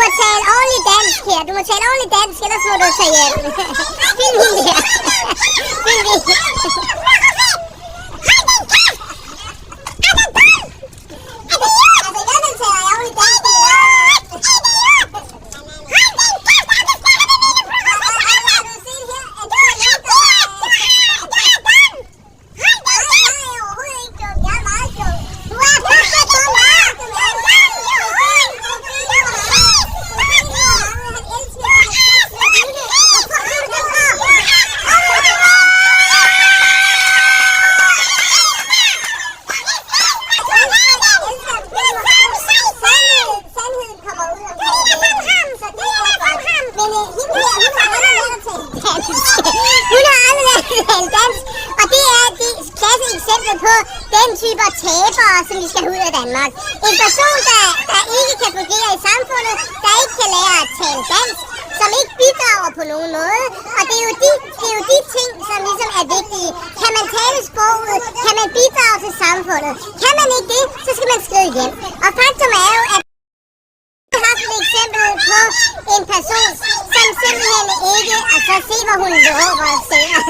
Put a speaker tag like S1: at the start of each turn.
S1: må tale ordentligt dansk her. Du må tale ordentligt dansk, ellers må du tage hjem. Fint vildt her. Fint vildt. Den type tabere, som vi skal have ud af Danmark. En person, der ikke kan fungere i samfundet, der ikke kan lære at tale dansk, som ikke bidrager på nogen måde. Og det er jo de ting, som ligesom er vigtige. Kan man tale sproget? Kan man bidrage til samfundet? Kan man ikke det, så skal man skride hjem. Og faktum er jo, at vi har haft et eksempel på en person, som simpelthen ikke, altså se hvor hun råber og synger.